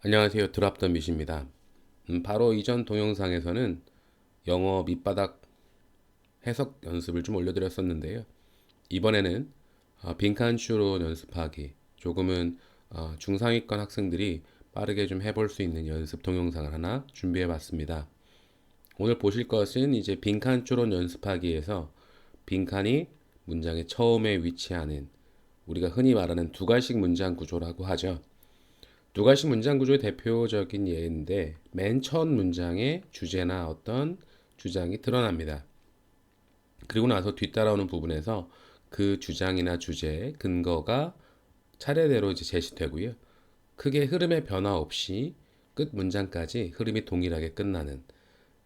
안녕하세요. 드랍더밋입니다. 바로 이전 동영상에서는 영어 밑바닥 해석 연습을 좀 올려드렸었는데요. 이번에는 빈칸 추론 연습하기, 조금은 중상위권 학생들이 빠르게 좀 해볼 수 있는 연습 동영상을 하나 준비해봤습니다. 오늘 보실 것은 이제 빈칸 추론 연습하기에서 빈칸이 문장의 처음에 위치하는 우리가 흔히 말하는 두 갈식 문장 구조라고 하죠. 두 가지 문장 구조의 대표적인 예인데 맨 첫 문장의 주제나 어떤 주장이 드러납니다. 그리고 나서 뒤따라오는 부분에서 그 주장이나 주제의 근거가 차례대로 이제 제시되고요. 크게 흐름의 변화 없이 끝 문장까지 흐름이 동일하게 끝나는.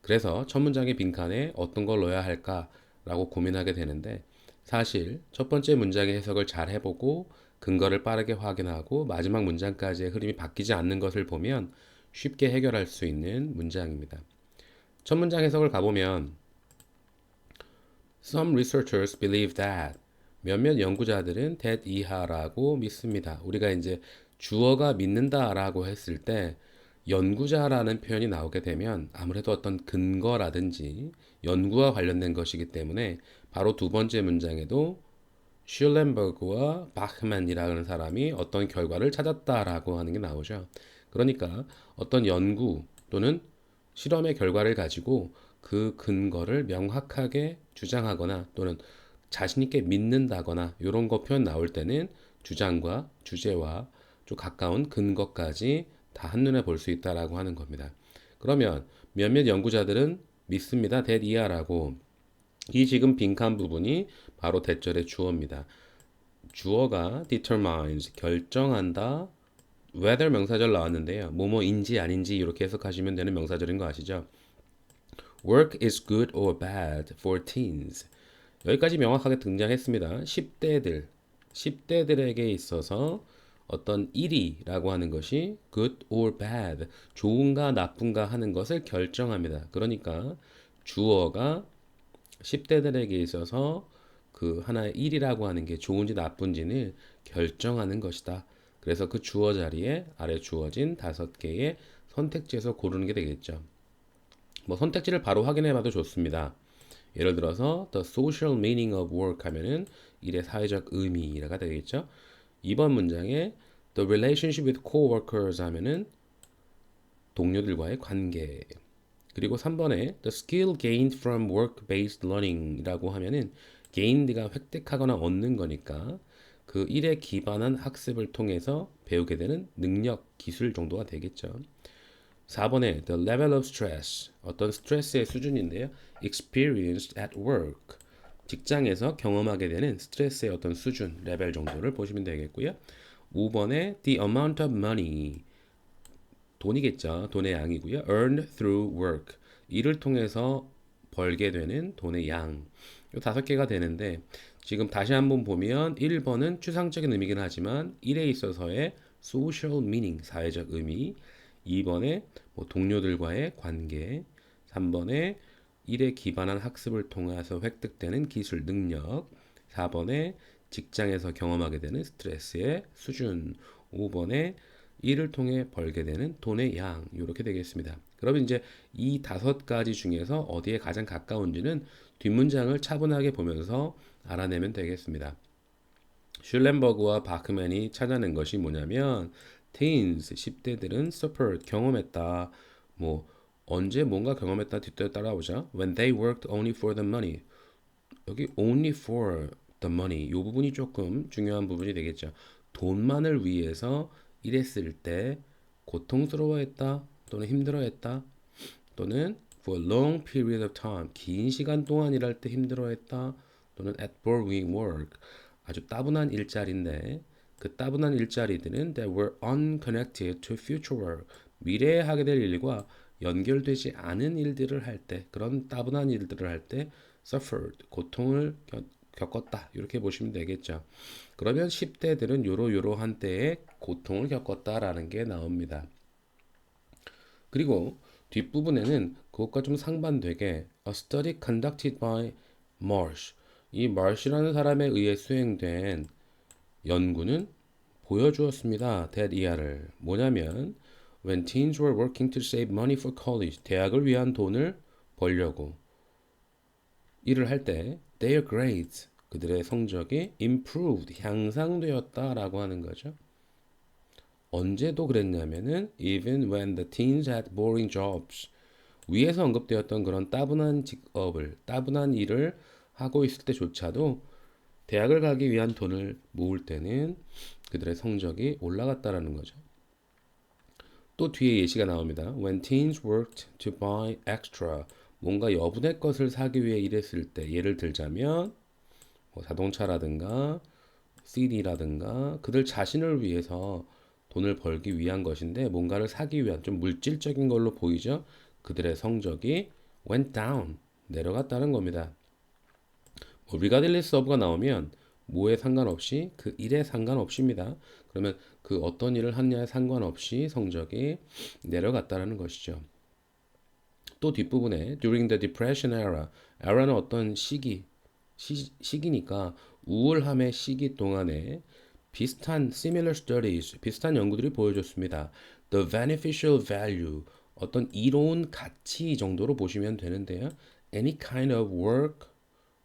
그래서 첫 문장의 빈칸에 어떤 걸 넣어야 할까라고 고민하게 되는데 사실 첫 번째 문장의 해석을 잘 해보고 근거를 빠르게 확인하고 마지막 문장까지의 흐름이 바뀌지 않는 것을 보면 쉽게 해결할 수 있는 문장입니다. 첫 문장 해석을 가보면 Some researchers believe that 몇몇 연구자들은 that 이하라고 믿습니다. 우리가 이제 주어가 믿는다라고 했을 때 연구자라는 표현이 나오게 되면 아무래도 어떤 근거라든지 연구와 관련된 것이기 때문에 바로 두 번째 문장에도 슐렌버그와 바흐만이라는 사람이 어떤 결과를 찾았다라고 하는 게 나오죠. 그러니까 어떤 연구 또는 실험의 결과를 가지고 그 근거를 명확하게 주장하거나 또는 자신 있게 믿는다거나 이런 거 표현 나올 때는 주장과 주제와 좀 가까운 근거까지 다 한눈에 볼 수 있다라고 하는 겁니다. 그러면 몇몇 연구자들은 믿습니다. that 이하라고 이 지금 빈칸 부분이 바로 대절의 주어입니다. 주어가 determines 결정한다. whether 명사절 나왔는데요. 뭐뭐인지 아닌지 이렇게 해석하시면 되는 명사절인 거 아시죠? Work is good or bad for teens. 여기까지 명확하게 등장했습니다. 10대들에게 있어서 어떤 일이라고 하는 것이 good or bad, 좋은가 나쁜가 하는 것을 결정합니다. 그러니까 주어가 10대들에게 있어서 그 하나의 일이라고 하는 게 좋은지 나쁜지는 결정하는 것이다. 그래서 그 주어 자리에 아래 주어진 5개의 선택지에서 고르는 게 되겠죠. 뭐 선택지를 바로 확인해 봐도 좋습니다. 예를 들어서 the social meaning of work 하면은 일의 사회적 의미가 되겠죠. 2번 문장에 the relationship with coworkers 하면은 동료들과의 관계. 그리고 3번에 the skill gained from work-based learning이라고 하면은 gained가 획득하거나 얻는 거니까 그 일에 기반한 학습을 통해서 배우게 되는 능력, 기술 정도가 되겠죠. 4번에 the level of stress, 어떤 스트레스의 수준인데요. experienced at work, 직장에서 경험하게 되는 스트레스의 어떤 수준, 레벨 정도를 보시면 되겠고요. 5번에 the amount of money, 돈이겠죠. 돈의 양이고요. earned through work, 일을 통해서 벌게 되는 돈의 양. 이 5개가 되는데 지금 다시 한번 보면 1번은 추상적인 의미긴 하지만 일에 있어서의 social meaning, 사회적 의미, 2번에 뭐 동료들과의 관계, 3번에 일에 기반한 학습을 통해서 획득되는 기술 능력, 4번에 직장에서 경험하게 되는 스트레스의 수준, 5번에 일을 통해 벌게 되는 돈의 양, 이렇게 되겠습니다. 그러면 이제 이 5가지 중에서 어디에 가장 가까운지는 뒷문장을 차분하게 보면서 알아내면 되겠습니다. 슐렌버그와 바크맨이 찾아낸 것이 뭐냐면 teens, 10대들은 suffered, 경험했다. 뭐 언제 뭔가 경험했다 뒤에 따라오죠. When they worked only for the money. 여기 only for the money 이 부분이 조금 중요한 부분이 되겠죠. 돈만을 위해서 일했을 때 고통스러워했다 또는 힘들어했다 또는 for a long period of time 긴 시간 동안 일할 때 힘들어했다 또는 at boring work 아주 따분한 일자리인데 그 따분한 일자리들은 that were unconnected to future work 미래에 하게 될 일과 연결되지 않은 일들을 할 때 그런 따분한 일들을 할 때 suffered 고통을 겪었다 이렇게 보시면 되겠죠. 그러면 10대들은 요러요러한 때에 고통을 겪었다라는 게 나옵니다. 그리고 뒷부분에는 그것과 좀 상반되게 A study conducted by Marsh 이 Marsh라는 사람에 의해 수행된 연구는 보여주었습니다. that 이하를 뭐냐면 When teens were working to save money for college, 대학을 위한 돈을 벌려고 일을 할 때, their grades, 그들의 성적이 improved, 향상되었다라고 하는 거죠. 언제도 그랬냐면은 even when the teens had boring jobs, 위에서 언급되었던 그런 따분한 일을 하고 있을 때조차도 대학을 가기 위한 돈을 모을 때는 그들의 성적이 올라갔다라는 거죠. 또 뒤에 예시가 나옵니다. When teens worked to buy extra, 뭔가 여분의 것을 사기 위해 일했을 때, 예를 들자면 뭐 자동차라든가 CD라든가 그들 자신을 위해서 돈을 벌기 위한 것인데 뭔가를 사기 위한 좀 물질적인 걸로 보이죠. 그들의 성적이 went down, 내려갔다는 겁니다. 뭐 regardless of가 나오면 뭐에 상관없이 그 일에 상관없이입니다. 그러면 그 어떤 일을 하느냐에 상관없이 성적이 내려갔다라는 것이죠. 또 뒷부분에 during the depression era, era는 어떤 시기니까 우울함의 시기 동안에 비슷한 similar studies, 비슷한 연구들이 보여줬습니다. The beneficial value, 어떤 이로운 가치 정도로 보시면 되는데요. Any kind of work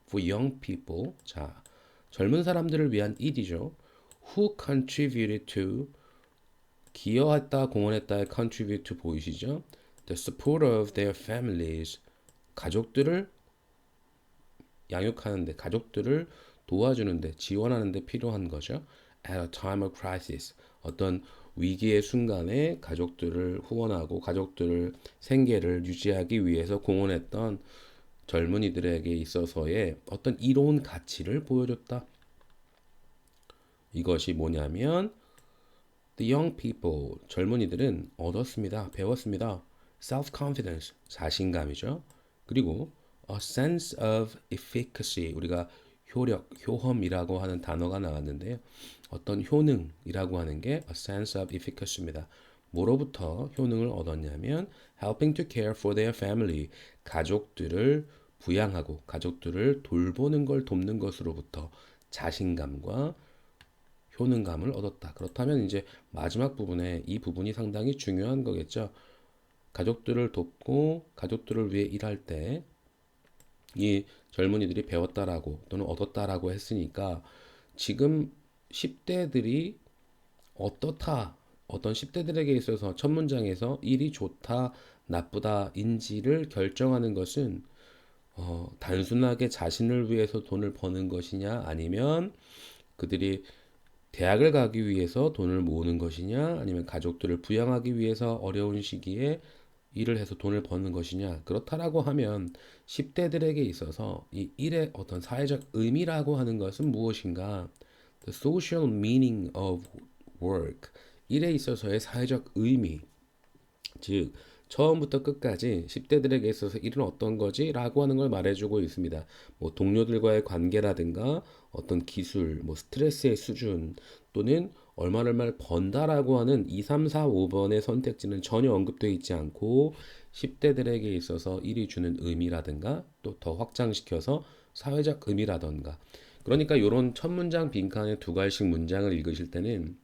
for young people. 자, 젊은 사람들을 위한 일이죠. Who contributed to, 기여했다, 공헌했다의 contribute to 보이시죠? The support of their families. 가족들을 양육하는데, 가족들을 도와주는데, 지원하는데 필요한 거죠. At a time of crisis. 어떤 위기의 순간에 가족들을 후원하고 가족들을 생계를 유지하기 위해서 공헌했던 젊은이들에게 있어서의 어떤 이로운 가치를 보여줬다. 이것이 뭐냐면 the young people, 젊은이들은 얻었습니다. 배웠습니다. self-confidence, 자신감이죠. 그리고 a sense of efficacy, 우리가 효력, 효험이라고 하는 단어가 나왔는데요. 어떤 효능이라고 하는 게 a sense of efficacy입니다. 뭐로부터 효능을 얻었냐면 helping to care for their family, 가족들을 부양하고 가족들을 돌보는 걸 돕는 것으로부터 자신감과 효능감을 얻었다. 그렇다면 이제 마지막 부분에 이 부분이 상당히 중요한 거겠죠. 가족들을 돕고 가족들을 위해 일할 때 이 젊은이들이 배웠다라고 또는 얻었다라고 했으니까 지금 10대들이 어떻다, 어떤 10대들에게 있어서 첫 문장에서 일이 좋다, 나쁘다인지를 결정하는 것은 단순하게 자신을 위해서 돈을 버는 것이냐 아니면 그들이 대학을 가기 위해서 돈을 모으는 것이냐 아니면 가족들을 부양하기 위해서 어려운 시기에 일을 해서 돈을 버는 것이냐 그렇다라고 하면 10대들에게 있어서 이 일의 어떤 사회적 의미라고 하는 것은 무엇인가? The social meaning of work, 일에 있어서의 사회적 의미, 즉 처음부터 끝까지 10대들에게 있어서 일은 어떤 거지? 라고 하는 걸 말해주고 있습니다. 뭐 동료들과의 관계라든가 어떤 기술, 뭐 스트레스의 수준 또는 얼마를 번다라고 하는 2, 3, 4, 5번의 선택지는 전혀 언급되어 있지 않고 10대들에게 있어서 일이 주는 의미라든가 또 더 확장시켜서 사회적 의미라든가 그러니까 이런 첫 문장 빈칸에 두 갈씩 문장을 읽으실 때는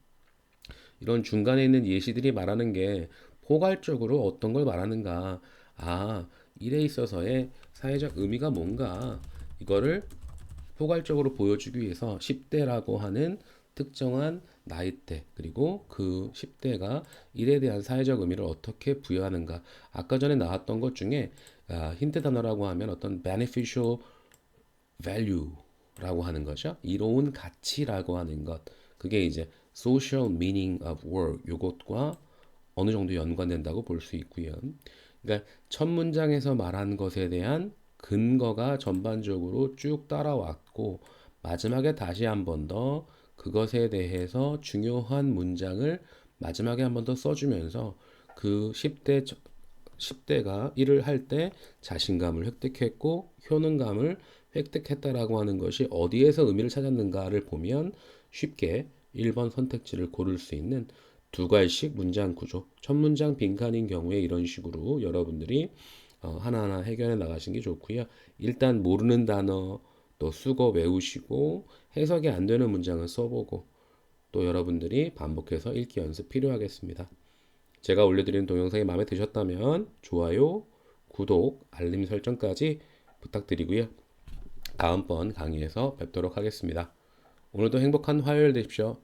이런 중간에 있는 예시들이 말하는 게 포괄적으로 어떤 걸 말하는가. 아, 일에 있어서의 사회적 의미가 뭔가. 이거를 포괄적으로 보여주기 위해서 10대라고 하는 특정한 나이대 그리고 그 10대가 일에 대한 사회적 의미를 어떻게 부여하는가. 아까 전에 나왔던 것 중에 힌트 단어라고 하면 어떤 beneficial value라고 하는 거죠. 이로운 가치라고 하는 것. 그게 이제 social meaning of work 요것과 어느 정도 연관된다고 볼 수 있고요. 그러니까 첫 문장에서 말한 것에 대한 근거가 전반적으로 쭉 따라왔고 마지막에 다시 한 번 더 그것에 대해서 중요한 문장을 마지막에 한 번 더 써주면서 그 10대가 일을 할 때 자신감을 획득했고 효능감을 획득했다라고 하는 것이 어디에서 의미를 찾았는가를 보면 쉽게 1번 선택지를 고를 수 있는 두 갈씩 문장 구조. 첫 문장 빈칸인 경우에 이런 식으로 여러분들이 하나하나 해결해 나가시는 게 좋고요. 일단 모르는 단어 또 수거 외우시고 해석이 안 되는 문장을 써보고 또 여러분들이 반복해서 읽기 연습 필요하겠습니다. 제가 올려드리는 동영상이 마음에 드셨다면 좋아요, 구독, 알림 설정까지 부탁드리고요. 다음번 강의에서 뵙도록 하겠습니다. 오늘도 행복한 화요일 되십시오.